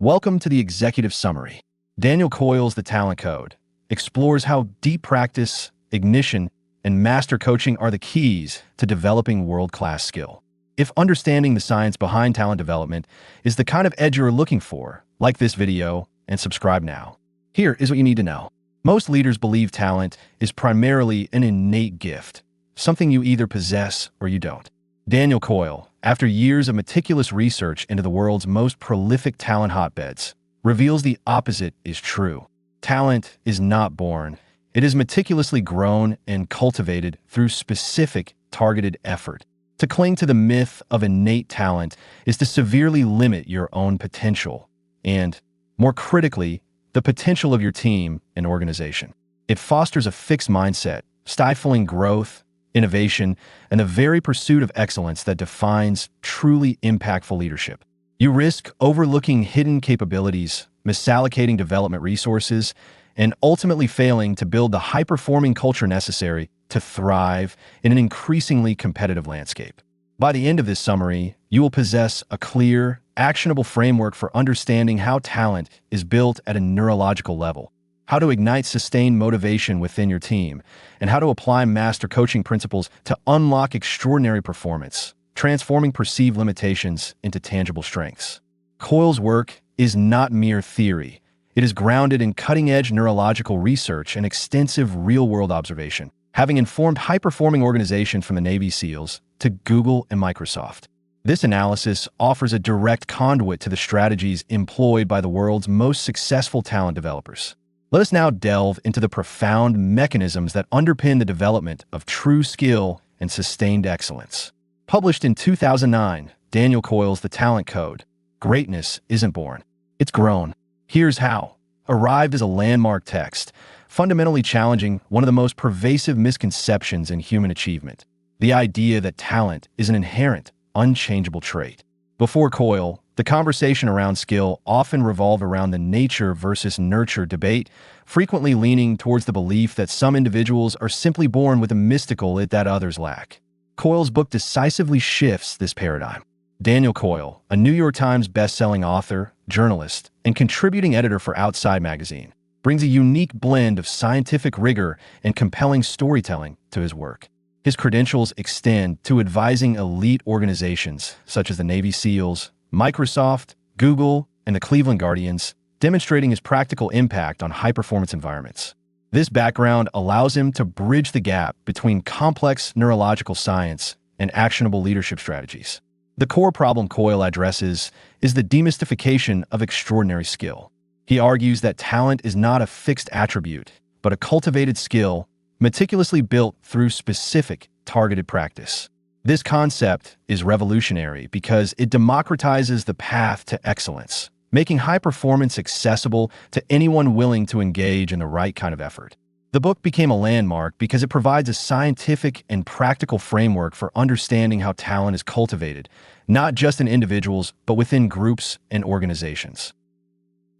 Welcome to the Executive Summary. Daniel Coyle's The Talent Code explores how deep practice, ignition, and master coaching are the keys to developing world-class skill. If understanding the science behind talent development is the kind of edge you're looking for, like this video and subscribe now. Here is what you need to know. Most leaders believe talent is primarily an innate gift, something you either possess or you don't. Daniel Coyle, after years of meticulous research into the world's most prolific talent hotbeds, reveals the opposite is true. Talent is not born. It is meticulously grown and cultivated through specific, targeted effort. To cling to the myth of innate talent is to severely limit your own potential and, more critically, the potential of your team and organization. It fosters a fixed mindset, stifling growth, innovation, and the very pursuit of excellence that defines truly impactful leadership. You risk overlooking hidden capabilities, misallocating development resources, and ultimately failing to build the high-performing culture necessary to thrive in an increasingly competitive landscape. By the end of this summary, you will possess a clear, actionable framework for understanding how talent is built at a neurological level, how to ignite sustained motivation within your team, and how to apply master coaching principles to unlock extraordinary performance, transforming perceived limitations into tangible strengths. Coyle's work is not mere theory. It is grounded in cutting-edge neurological research and extensive real-world observation, having informed high-performing organizations from the Navy SEALs to Google and Microsoft. This analysis offers a direct conduit to the strategies employed by the world's most successful talent developers. Let us now delve into the profound mechanisms that underpin the development of true skill and sustained excellence. Published in 2009, Daniel Coyle's The Talent Code, Greatness Isn't Born, It's Grown. Here's how. Arrived as a landmark text, fundamentally challenging one of the most pervasive misconceptions in human achievement, the idea that talent is an inherent, unchangeable trait. Before Coyle, the conversation around skill often revolved around the nature versus nurture debate, frequently leaning towards the belief that some individuals are simply born with a mystical that others lack. Coyle's book decisively shifts this paradigm. Daniel Coyle, a New York Times best-selling author, journalist, and contributing editor for Outside magazine, brings a unique blend of scientific rigor and compelling storytelling to his work. His credentials extend to advising elite organizations such as the Navy SEALs, Microsoft, Google, and the Cleveland Guardians, demonstrating his practical impact on high-performance environments. This background allows him to bridge the gap between complex neurological science and actionable leadership strategies. The core problem Coyle addresses is the demystification of extraordinary skill. He argues that talent is not a fixed attribute, but a cultivated skill meticulously built through specific, targeted practice. This concept is revolutionary because it democratizes the path to excellence, making high performance accessible to anyone willing to engage in the right kind of effort. The book became a landmark because it provides a scientific and practical framework for understanding how talent is cultivated, not just in individuals, but within groups and organizations.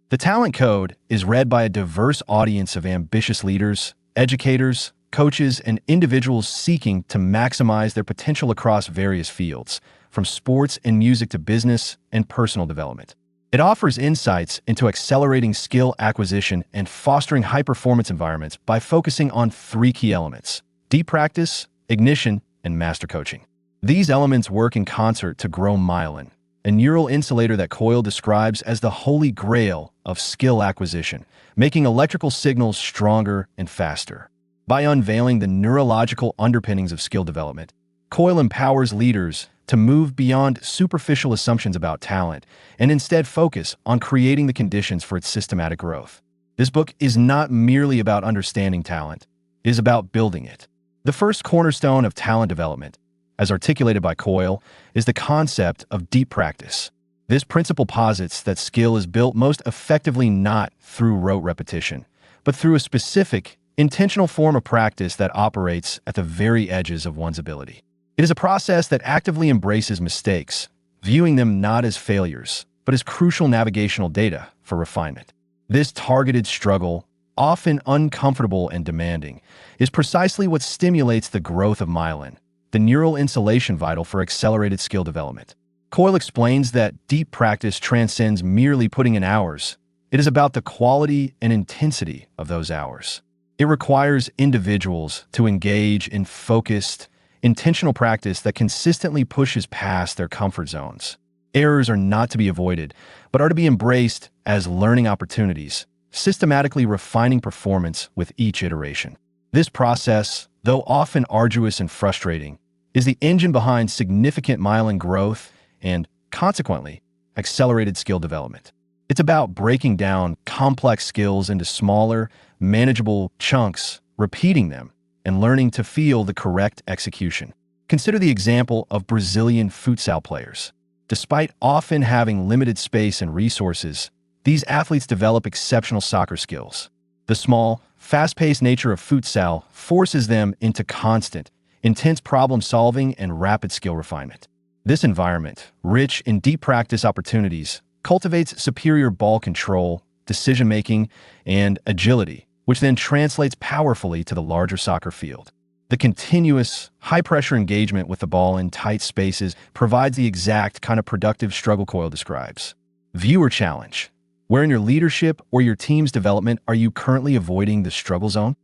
The Talent Code is read by a diverse audience of ambitious leaders, educators, coaches, and individuals seeking to maximize their potential across various fields, from sports and music to business and personal development. It offers insights into accelerating skill acquisition and fostering high-performance environments by focusing on three key elements: deep practice, ignition, and master coaching. These elements work in concert to grow myelin, a neural insulator that Coyle describes as the holy grail of skill acquisition, making electrical signals stronger and faster. By unveiling the neurological underpinnings of skill development, Coyle empowers leaders to move beyond superficial assumptions about talent and instead focus on creating the conditions for its systematic growth. This book is not merely about understanding talent, it is about building it. The first cornerstone of talent development, as articulated by Coyle, is the concept of deep practice. This principle posits that skill is built most effectively not through rote repetition, but through a specific, intentional form of practice that operates at the very edges of one's ability. It is a process that actively embraces mistakes, viewing them not as failures, but as crucial navigational data for refinement. This targeted struggle, often uncomfortable and demanding, is precisely what stimulates the growth of myelin, the neural insulation vital for accelerated skill development. Coyle explains that deep practice transcends merely putting in hours. It is about the quality and intensity of those hours. It requires individuals to engage in focused, intentional practice that consistently pushes past their comfort zones. Errors are not to be avoided, but are to be embraced as learning opportunities, systematically refining performance with each iteration. This process, though often arduous and frustrating, is the engine behind significant myelin growth and, consequently, accelerated skill development. It's about breaking down complex skills into smaller, manageable chunks, repeating them, and learning to feel the correct execution. Consider the example of Brazilian futsal players. Despite often having limited space and resources, these athletes develop exceptional soccer skills. The small, fast-paced nature of futsal forces them into constant, intense problem-solving and rapid skill refinement. This environment, rich in deep practice opportunities, cultivates superior ball control, decision-making, and agility, which then translates powerfully to the larger soccer field. The continuous, high-pressure engagement with the ball in tight spaces provides the exact kind of productive struggle Coyle describes. Viewer challenge. Where in your leadership or your team's development are you currently avoiding the struggle zone?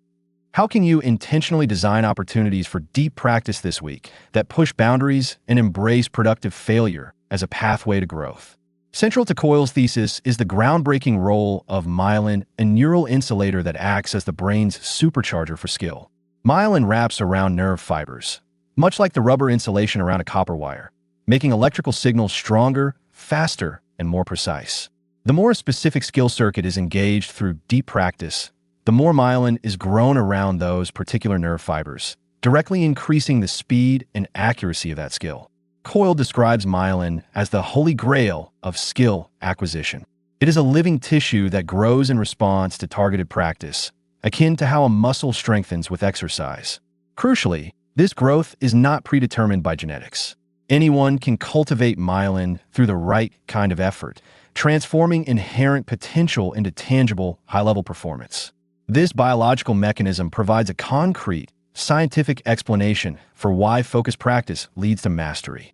How can you intentionally design opportunities for deep practice this week that push boundaries and embrace productive failure as a pathway to growth? Central to Coyle's thesis is the groundbreaking role of myelin, a neural insulator that acts as the brain's supercharger for skill. Myelin wraps around nerve fibers, much like the rubber insulation around a copper wire, making electrical signals stronger, faster, and more precise. The more a specific skill circuit is engaged through deep practice, the more myelin is grown around those particular nerve fibers, directly increasing the speed and accuracy of that skill. Coyle describes myelin as the holy grail of skill acquisition. It is a living tissue that grows in response to targeted practice, akin to how a muscle strengthens with exercise. Crucially, this growth is not predetermined by genetics. Anyone can cultivate myelin through the right kind of effort, transforming inherent potential into tangible, high-level performance. This biological mechanism provides a concrete, scientific explanation for why focused practice leads to mastery.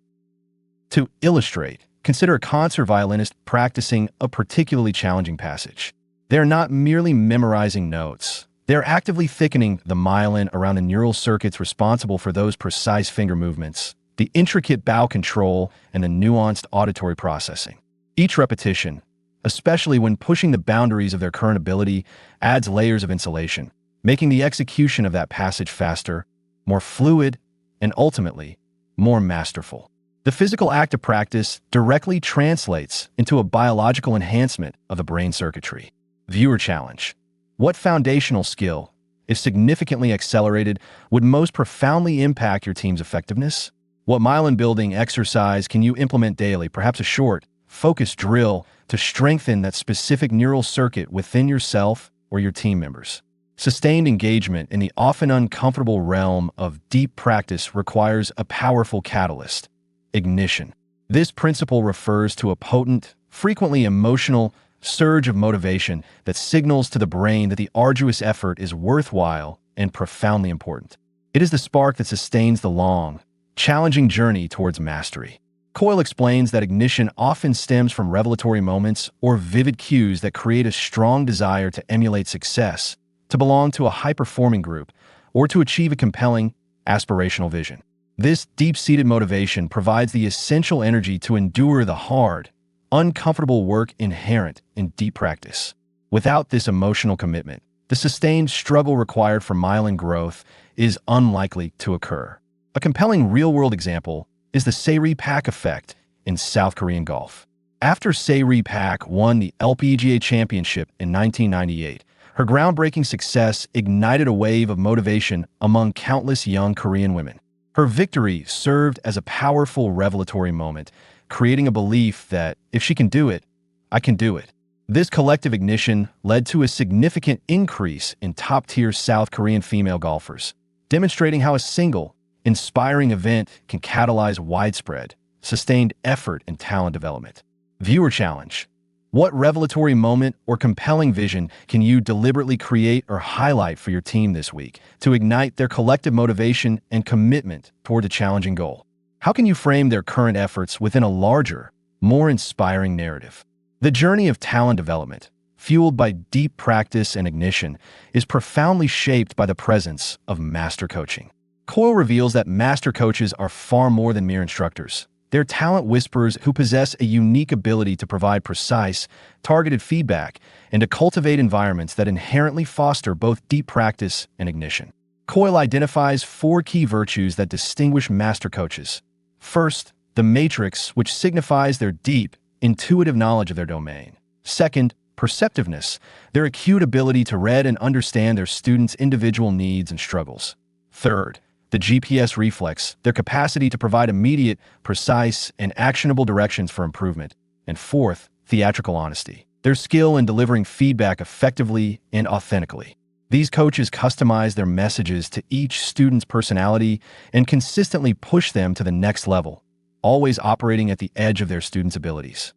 To illustrate, consider a concert violinist practicing a particularly challenging passage. They're not merely memorizing notes. They're actively thickening the myelin around the neural circuits responsible for those precise finger movements, the intricate bow control, and the nuanced auditory processing. Each repetition, especially when pushing the boundaries of their current ability, adds layers of insulation, making the execution of that passage faster, more fluid, and ultimately, more masterful. The physical act of practice directly translates into a biological enhancement of the brain circuitry. Viewer challenge. What foundational skill, if significantly accelerated, would most profoundly impact your team's effectiveness? What myelin-building exercise can you implement daily, perhaps a short, focused drill to strengthen that specific neural circuit within yourself or your team members? Sustained engagement in the often uncomfortable realm of deep practice requires a powerful catalyst: ignition. This principle refers to a potent, frequently emotional, surge of motivation that signals to the brain that the arduous effort is worthwhile and profoundly important. It is the spark that sustains the long, challenging journey towards mastery. Coyle explains that ignition often stems from revelatory moments or vivid cues that create a strong desire to emulate success, to belong to a high-performing group, or to achieve a compelling, aspirational vision. This deep-seated motivation provides the essential energy to endure the hard, uncomfortable work inherent in deep practice. Without this emotional commitment, the sustained struggle required for myelin growth is unlikely to occur. A compelling real-world example is the Sae-Ri Pak effect in South Korean golf. After Sae-Ri Pak won the LPGA championship in 1998, her groundbreaking success ignited a wave of motivation among countless young Korean women. Her victory served as a powerful revelatory moment, creating a belief that if she can do it, I can do it. This collective ignition led to a significant increase in top-tier South Korean female golfers, demonstrating how a single, inspiring event can catalyze widespread, sustained effort and talent development. Viewer challenge. What revelatory moment or compelling vision can you deliberately create or highlight for your team this week to ignite their collective motivation and commitment toward a challenging goal? How can you frame their current efforts within a larger, more inspiring narrative? The journey of talent development, fueled by deep practice and ignition, is profoundly shaped by the presence of master coaching. Coyle reveals that master coaches are far more than mere instructors. They're talent whisperers who possess a unique ability to provide precise, targeted feedback and to cultivate environments that inherently foster both deep practice and ignition. Coyle identifies 4 key virtues that distinguish master coaches. First, the matrix, which signifies their deep, intuitive knowledge of their domain. Second, perceptiveness, their acute ability to read and understand their students' individual needs and struggles. Third, the GPS reflex, their capacity to provide immediate, precise, and actionable directions for improvement. And fourth, theatrical honesty, their skill in delivering feedback effectively and authentically. These coaches customize their messages to each student's personality and consistently push them to the next level, always operating at the edge of their students' abilities.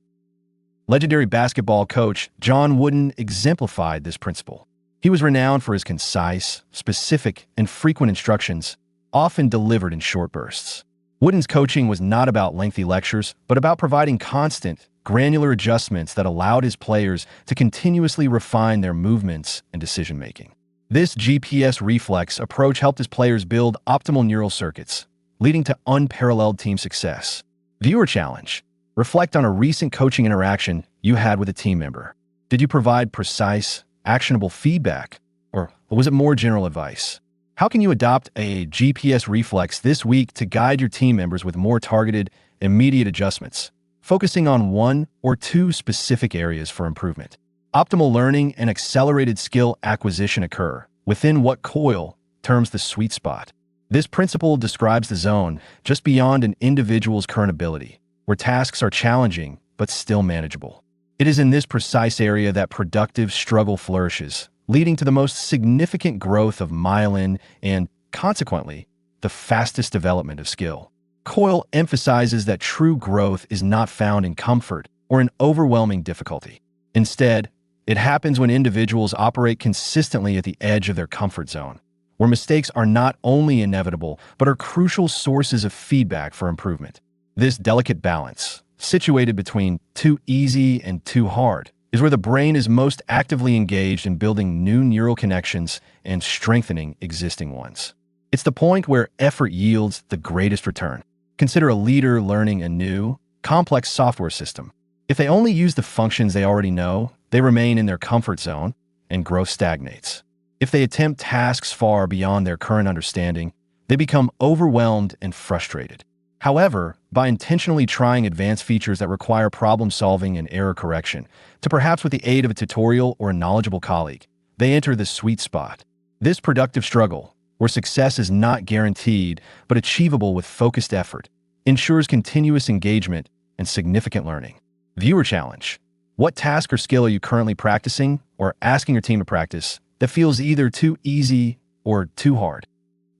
Legendary basketball coach John Wooden exemplified this principle. He was renowned for his concise, specific, and frequent instructions, often delivered in short bursts. Wooden's coaching was not about lengthy lectures, but about providing constant, granular adjustments that allowed his players to continuously refine their movements and decision-making. This GPS reflex approach helped his players build optimal neural circuits, leading to unparalleled team success. Viewer challenge. Reflect on a recent coaching interaction you had with a team member. Did you provide precise, actionable feedback, or was it more general advice? How can you adopt a GPS reflex this week to guide your team members with more targeted, immediate adjustments, focusing on 1 or 2 specific areas for improvement? Optimal learning and accelerated skill acquisition occur within what Coyle terms the sweet spot. This principle describes the zone just beyond an individual's current ability, where tasks are challenging but still manageable. It is in this precise area that productive struggle flourishes, leading to the most significant growth of myelin and, consequently, the fastest development of skill. Coyle emphasizes that true growth is not found in comfort or in overwhelming difficulty. Instead, it happens when individuals operate consistently at the edge of their comfort zone, where mistakes are not only inevitable, but are crucial sources of feedback for improvement. This delicate balance, situated between too easy and too hard, is where the brain is most actively engaged in building new neural connections and strengthening existing ones. It's the point where effort yields the greatest return. Consider a leader learning a new, complex software system. If they only use the functions they already know, they remain in their comfort zone and growth stagnates. If they attempt tasks far beyond their current understanding, they become overwhelmed and frustrated. However, by intentionally trying advanced features that require problem-solving and error correction, to perhaps with the aid of a tutorial or a knowledgeable colleague, they enter the sweet spot. This productive struggle, where success is not guaranteed but achievable with focused effort, ensures continuous engagement and significant learning. Viewer challenge. What task or skill are you currently practicing or asking your team to practice that feels either too easy or too hard?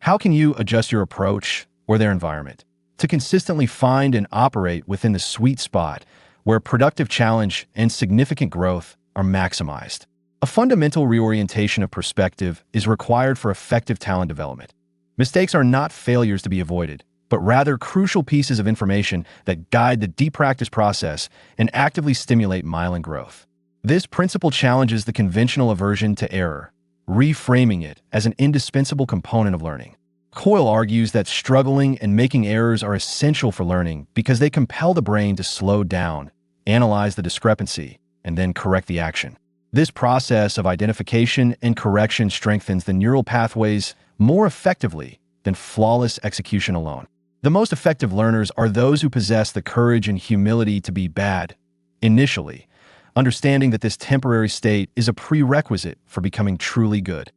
How can you adjust your approach or their environment to consistently find and operate within the sweet spot where productive challenge and significant growth are maximized? A fundamental reorientation of perspective is required for effective talent development. Mistakes are not failures to be avoided, but rather crucial pieces of information that guide the deep practice process and actively stimulate myelin growth. This principle challenges the conventional aversion to error, reframing it as an indispensable component of learning. Coyle argues that struggling and making errors are essential for learning because they compel the brain to slow down, analyze the discrepancy, and then correct the action. This process of identification and correction strengthens the neural pathways more effectively than flawless execution alone. The most effective learners are those who possess the courage and humility to be bad initially, understanding that this temporary state is a prerequisite for becoming truly good.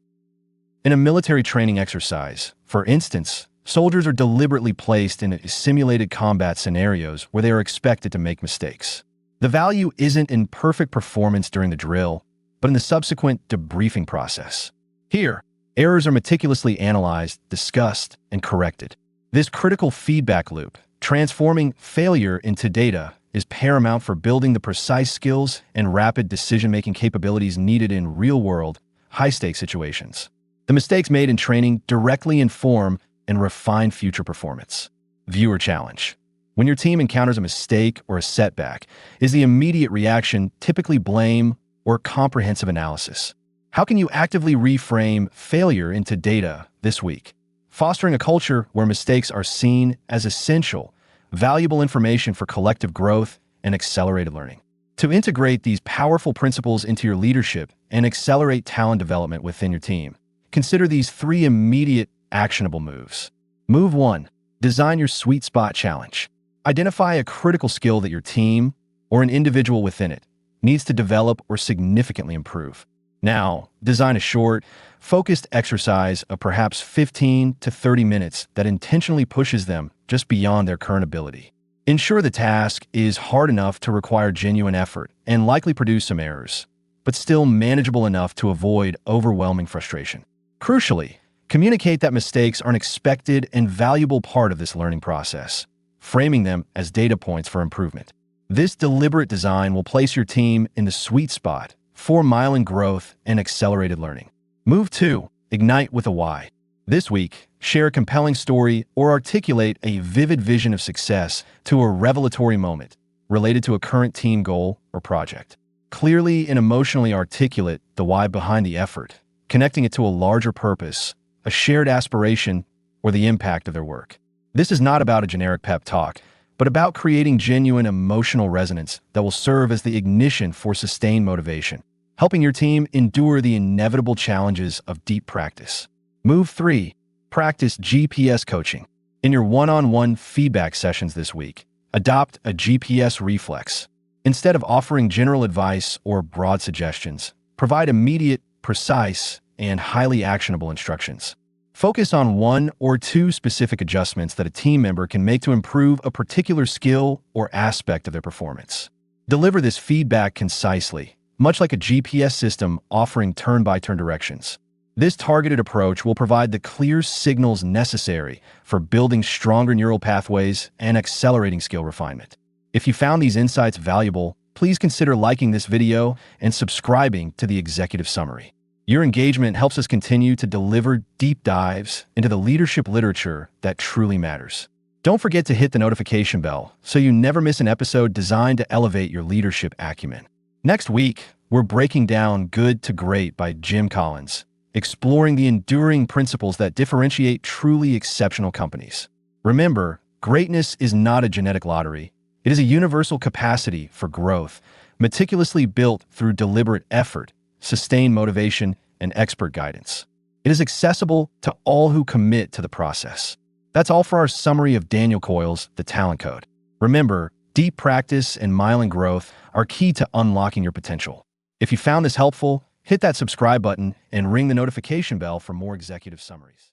In a military training exercise, for instance, soldiers are deliberately placed in simulated combat scenarios where they are expected to make mistakes. The value isn't in perfect performance during the drill, but in the subsequent debriefing process. Here, errors are meticulously analyzed, discussed, and corrected. This critical feedback loop, transforming failure into data, is paramount for building the precise skills and rapid decision-making capabilities needed in real-world, high-stakes situations. The mistakes made in training directly inform and refine future performance. Viewer challenge. When your team encounters a mistake or a setback, is the immediate reaction typically blame or comprehensive analysis? How can you actively reframe failure into data this week? Fostering a culture where mistakes are seen as essential, valuable information for collective growth and accelerated learning. To integrate these powerful principles into your leadership and accelerate talent development within your team, consider these 3 immediate actionable moves. Move 1. Design your sweet spot challenge. Identify a critical skill that your team, or an individual within it, needs to develop or significantly improve. Now, design a short, focused exercise of perhaps 15 to 30 minutes that intentionally pushes them just beyond their current ability. Ensure the task is hard enough to require genuine effort and likely produce some errors, but still manageable enough to avoid overwhelming frustration. Crucially, communicate that mistakes are an expected and valuable part of this learning process, framing them as data points for improvement. This deliberate design will place your team in the sweet spot for myelin growth and accelerated learning. Move 2. Ignite with a why. This week, share a compelling story or articulate a vivid vision of success to a revelatory moment related to a current team goal or project. Clearly and emotionally articulate the why behind the effort, connecting it to a larger purpose, a shared aspiration, or the impact of their work. This is not about a generic pep talk, but about creating genuine emotional resonance that will serve as the ignition for sustained motivation, helping your team endure the inevitable challenges of deep practice. Move 3. Practice GPS coaching. In your one-on-one feedback sessions this week, adopt a GPS reflex. Instead of offering general advice or broad suggestions, provide immediate, precise, and highly actionable instructions. Focus on 1 or 2 specific adjustments that a team member can make to improve a particular skill or aspect of their performance. Deliver this feedback concisely, much like a GPS system offering turn-by-turn directions. This targeted approach will provide the clear signals necessary for building stronger neural pathways and accelerating skill refinement. If you found these insights valuable, please consider liking this video and subscribing to the executive summary. Your engagement helps us continue to deliver deep dives into the leadership literature that truly matters. Don't forget to hit the notification bell so you never miss an episode designed to elevate your leadership acumen. Next week, we're breaking down Good to Great by Jim Collins, exploring the enduring principles that differentiate truly exceptional companies. Remember, greatness is not a genetic lottery. It is a universal capacity for growth, meticulously built through deliberate effort, sustained motivation, and expert guidance. It is accessible to all who commit to the process. That's all for our summary of Daniel Coyle's The Talent Code. Remember, deep practice and myelin growth are key to unlocking your potential. If you found this helpful, hit that subscribe button and ring the notification bell for more executive summaries.